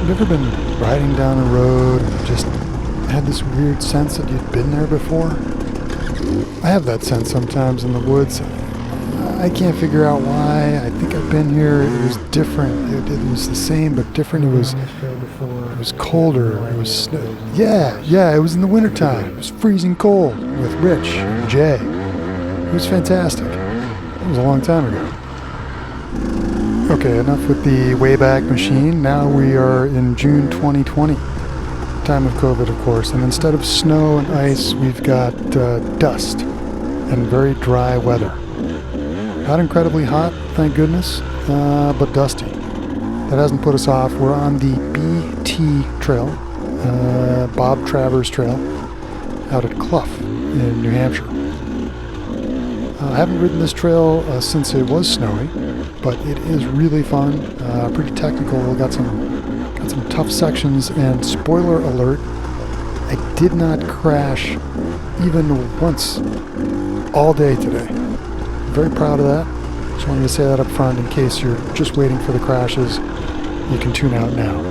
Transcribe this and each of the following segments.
Have you ever been riding down a road and just had this weird sense that you'd been there before? I have that sense sometimes in the woods. I can't figure out why. I think I've been here. It was different. It was the same but different. It was colder. It was yeah. It was in the wintertime. It was freezing cold with Rich and Jay. It was fantastic. It was a long time ago. Okay, enough with the Wayback Machine. Now we are in June 2020, time of COVID, of course, and instead of snow and ice, we've got dust and very dry weather. Not incredibly hot, thank goodness, but dusty. That hasn't put us off. We're on the BT Trail, Bob Travers Trail, out at Clough in New Hampshire. I haven't ridden this trail since it was snowy, but it is really fun, pretty technical. We've got some tough sections, and spoiler alert, I did not crash even once all day today. Very proud of that. Just wanted to say that up front in case you're just waiting for the crashes. You can tune out now.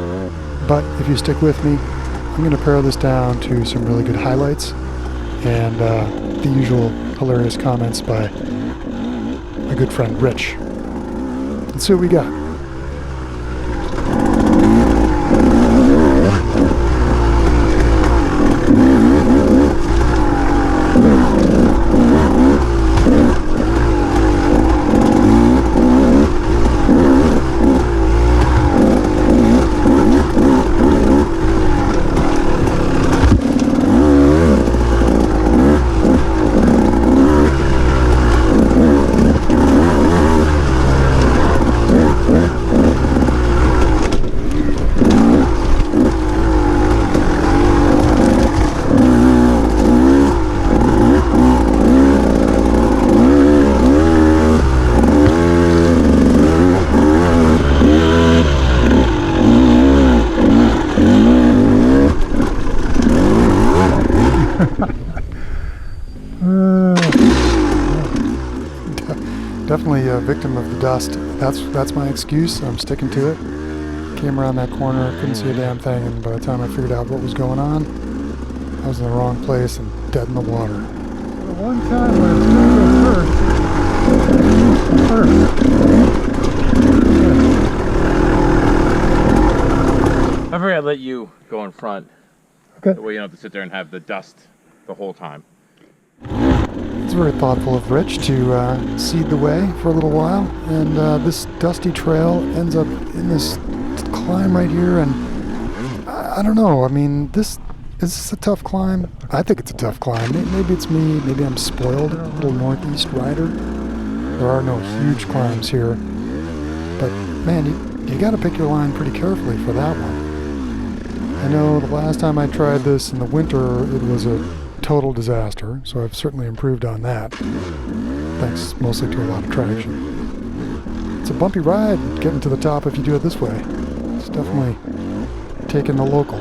But if you stick with me, I'm going to pare this down to some really good highlights and the usual hilarious comments by my good friend Rich. Let's see what we got. Definitely a victim of the dust. That's my excuse. I'm sticking to it. Came around that corner, couldn't see a damn thing, and by the time I figured out what was going on, I was in the wrong place and dead in the water. The one time when it's going to go first. I figured I'd let you go in front. Okay. That way you don't have to sit there and have the dust the whole time. It's very thoughtful of Rich to seed the way for a little while, and this dusty trail ends up in this climb right here, and I don't know, I mean, is this a tough climb? I think it's a tough climb. Maybe it's me, maybe I'm spoiled, a little northeast rider. There are no huge climbs here, but man, you gotta pick your line pretty carefully for that one. I know the last time I tried this in the winter, it was a total disaster, so I've certainly improved on that, thanks mostly to a lot of traction. It's a bumpy ride getting to the top if you do it this way. It's definitely taking the local.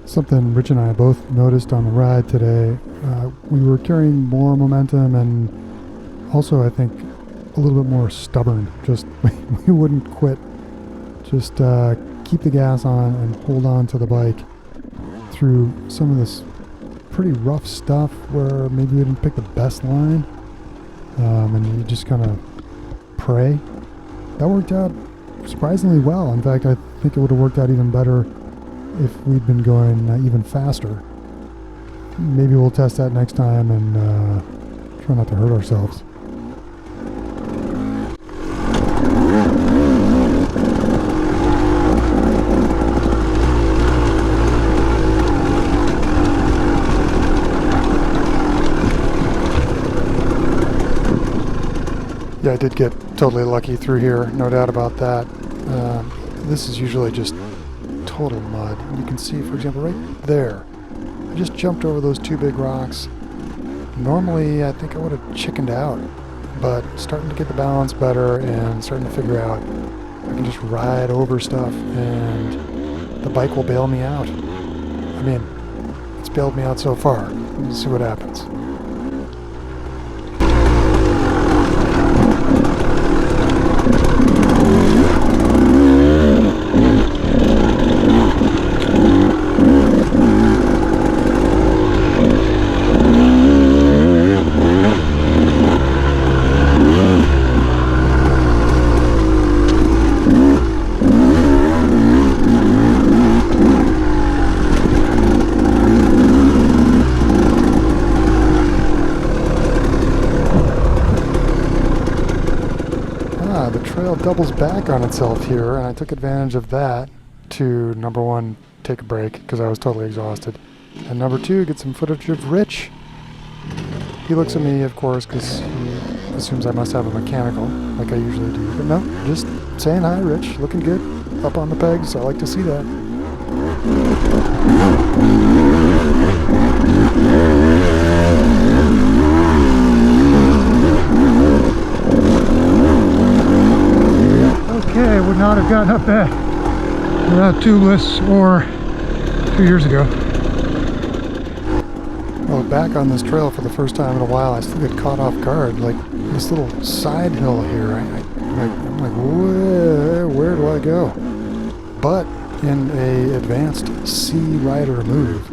Something Rich and I both noticed on the ride today, we were carrying more momentum and also I think a little bit more stubborn. Just we wouldn't quit. Just keep the gas on and hold on to the bike through some of this pretty rough stuff where maybe we didn't pick the best line, and you just kind of pray. That worked out surprisingly well. In fact, I think it would have worked out even better if we'd been going even faster. Maybe we'll test that next time and try not to hurt ourselves. Yeah, I did get totally lucky through here, no doubt about that. This is usually just total mud. You can see, for example, right there, I just jumped over those two big rocks. Normally, I think I would have chickened out, but starting to get the balance better and starting to figure out I can just ride over stuff and the bike will bail me out. I mean, it's bailed me out so far. Let's see what happens. The trail doubles back on itself here, and I took advantage of that to, number one, take a break because I was totally exhausted, and number two, get some footage of Rich. He looks at me, of course, because he assumes I must have a mechanical, like I usually do. But no, just saying hi, Rich. Looking good. Up on the pegs. I like to see that. Okay, I would not have gotten up that without tubeless or 2 years ago. Well, back on this trail for the first time in a while, I still get caught off guard. Like this little side hill here, I'm like, where do I go? But in a advanced C rider move,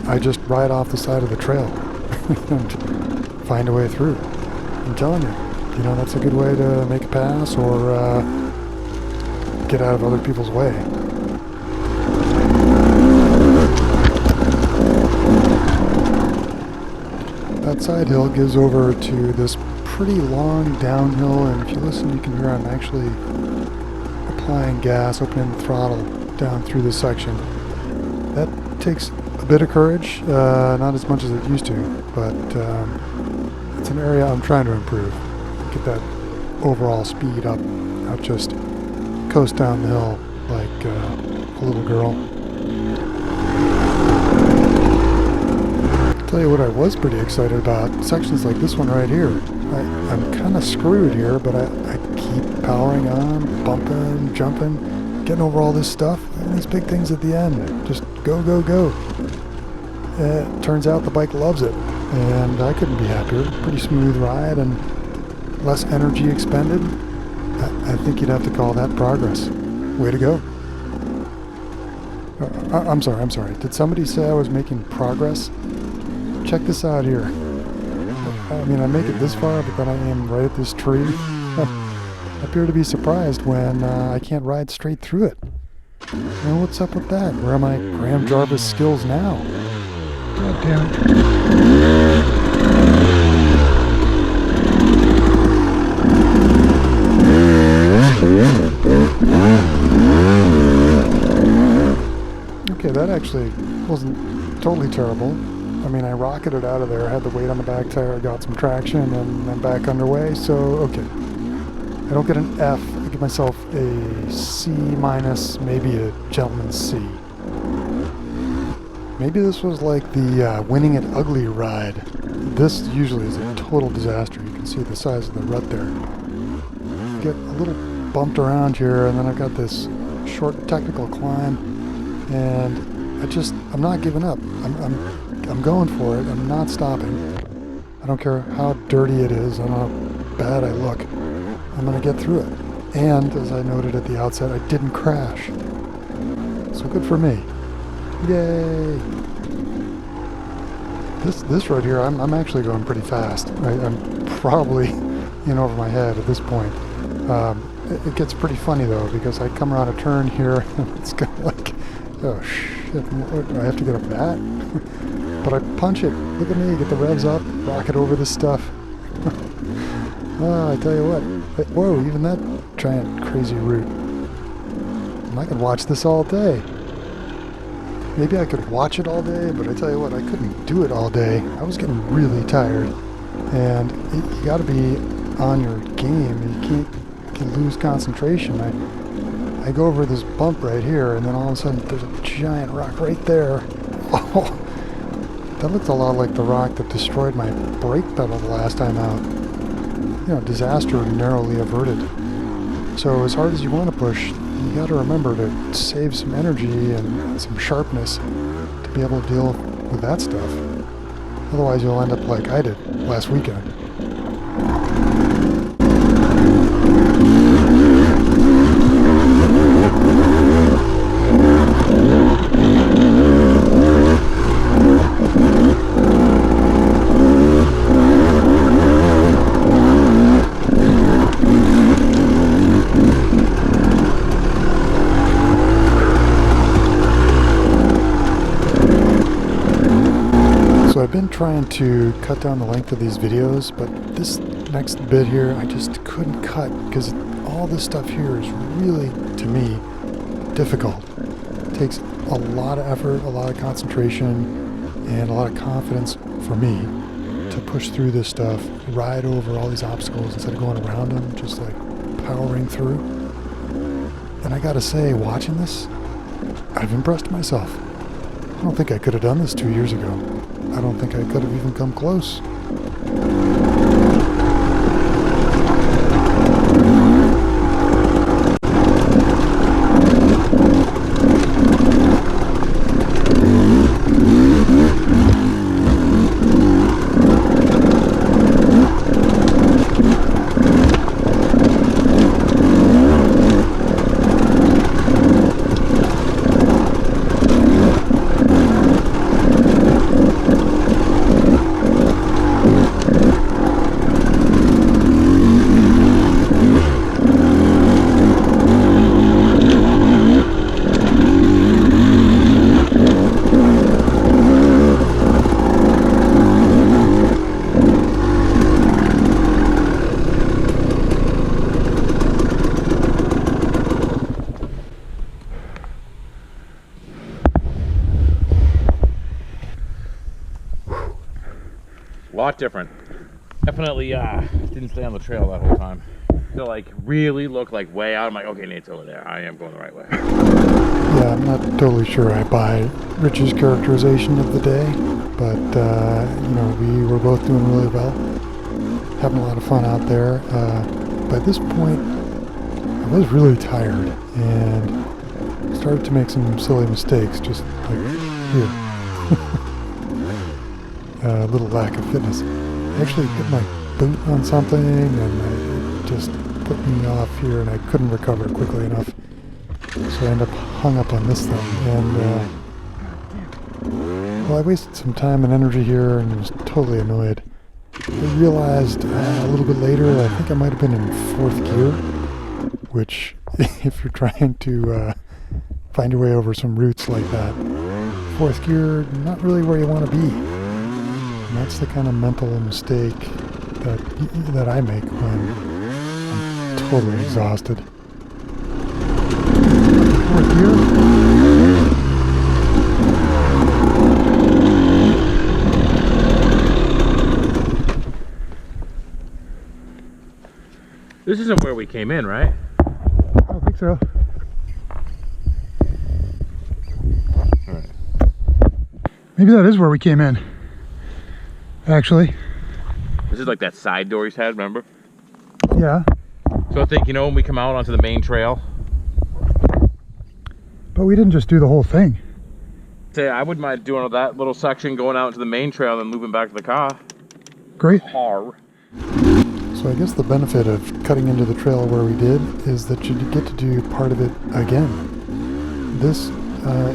I just ride off the side of the trail and find a way through. I'm telling you, that's a good way to make a pass or get out of other people's way. That side hill gives over to this pretty long downhill, and if you listen you can hear I'm actually applying gas, opening the throttle down through this section. That takes a bit of courage, not as much as it used to, but it's an area I'm trying to improve. Get that overall speed up, not just coast down the hill like a little girl. Tell you what I was pretty excited about, sections like this one right here. I'm kind of screwed here, but I keep powering on, bumping, jumping, getting over all this stuff, and these big things at the end. Just go, go, go. It turns out the bike loves it, and I couldn't be happier. Pretty smooth ride and less energy expended. I think you'd have to call that progress. Way to go. I'm sorry. Did somebody say I was making progress? Check this out here. I mean, I make it this far, but then I aim right at this tree. I appear to be surprised when I can't ride straight through it. Well, what's up with that? Where are my Graham Jarvis skills now? God damn it. Okay, that actually wasn't totally terrible. I mean, I rocketed out of there, had the weight on the back tire, got some traction, and then back underway, so okay. I don't get an F, I give myself a C minus, maybe a gentleman's C. Maybe this was like the winning it ugly ride. This usually is a total disaster. You can see the size of the rut there. Get a little bumped around here, and then I've got this short technical climb, and I'm not giving up. I'm going for it. I'm not stopping. I don't care how dirty it is and how bad I look. I'm going to get through it. And, as I noted at the outset, I didn't crash. So good for me. Yay! This right here, I'm actually going pretty fast. I'm probably in over my head at this point. It gets pretty funny, though, because I come around a turn here, and it's kind of like, oh, shit, do I have to get up that? But I punch it. Look at me, get the revs up, rocket over this stuff. Oh, I tell you what. Whoa, even that giant crazy root. I could watch this all day. Maybe I could watch it all day, but I tell you what, I couldn't do it all day. I was getting really tired. And you gotta be on your game. You can't lose concentration. I go over this bump right here, and then all of a sudden there's a giant rock right there. Oh, that looked a lot like the rock that destroyed my brake pedal the last time out. Disaster narrowly averted. So as hard as you want to push, you got to remember to save some energy and some sharpness to be able to deal with that stuff. Otherwise you'll end up like I did last weekend. So I've been trying to cut down the length of these videos, but this next bit here I just couldn't cut because all this stuff here is really, to me, difficult. It takes a lot of effort, a lot of concentration, and a lot of confidence for me to push through this stuff, ride over all these obstacles instead of going around them, just like powering through. And I gotta say, watching this, I've impressed myself. I don't think I could have done this 2 years ago. I don't think I could have even come close. Lot different. Definitely didn't stay on the trail that whole time. So like really looked like way out. I'm like, okay, Nate's over there. I am going the right way. Yeah, I'm not totally sure I buy Rich's characterization of the day, but you know, we were both doing really well, having a lot of fun out there. By this point, I was really tired and started to make some silly mistakes, just like here. A little lack of fitness. I actually hit my boot on something and it just put me off here and I couldn't recover quickly enough. So I ended up hung up on this thing and well, I wasted some time and energy here and was totally annoyed. I realized a little bit later, I think I might have been in 4th gear, which if you're trying to find your way over some routes like that, 4th gear, not really where you want to be. And that's the kind of mental mistake that I make when I'm totally exhausted. 4th gear? This isn't where we came in, right? I don't think so. All right. Maybe that is where we came in. Actually. This is like that side door he's had, remember? Yeah. So I think, you know, when we come out onto the main trail. But we didn't just do the whole thing. Say, I wouldn't mind doing that little section going out to the main trail and moving back to the car. Great. Car. So I guess the benefit of cutting into the trail where we did is that you get to do part of it again. This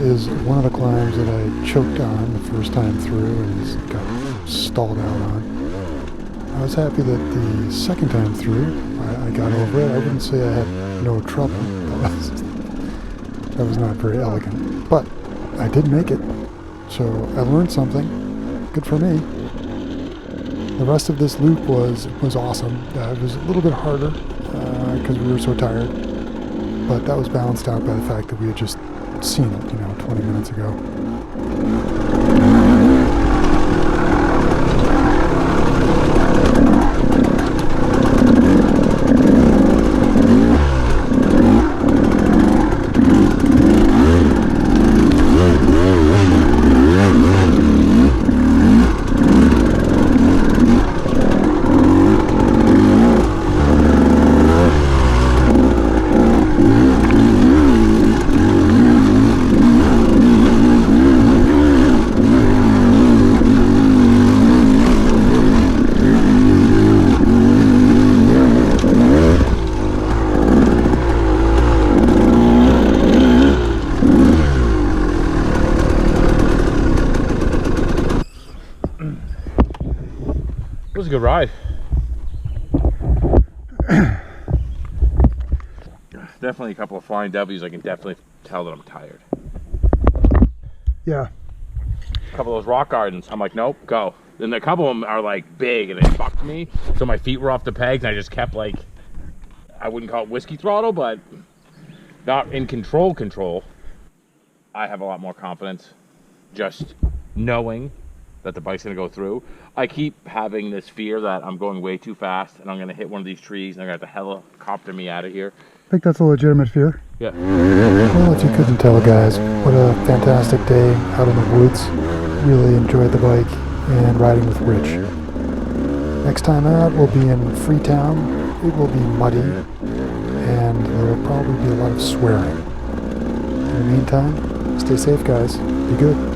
is one of the climbs that I choked on the first time through and got stalled out on. I was happy that the second time through I got over it. I wouldn't say I had no trouble. That was not very elegant. But I did make it. So I learned something. Good for me. The rest of this loop was awesome. It was a little bit harder because we were so tired. But that was balanced out by the fact that we had just seen it, 20 minutes ago. It was a good ride. Definitely a couple of flying W's. I can definitely tell that I'm tired. Yeah. A couple of those rock gardens, I'm like, nope, go. And a couple of them are like big and they fucked me. So my feet were off the pegs and I just kept like, I wouldn't call it whiskey throttle, but not in control. I have a lot more confidence just knowing that the bike's gonna go through. I keep having this fear that I'm going way too fast and I'm gonna hit one of these trees and they're gonna have to helicopter me out of here. I think that's a legitimate fear. Yeah. Well, if you couldn't tell, guys, what a fantastic day out in the woods. Really enjoyed the bike and riding with Rich. Next time out, we'll be in Freetown. It will be muddy, and there will probably be a lot of swearing. In the meantime, stay safe, guys. Be good.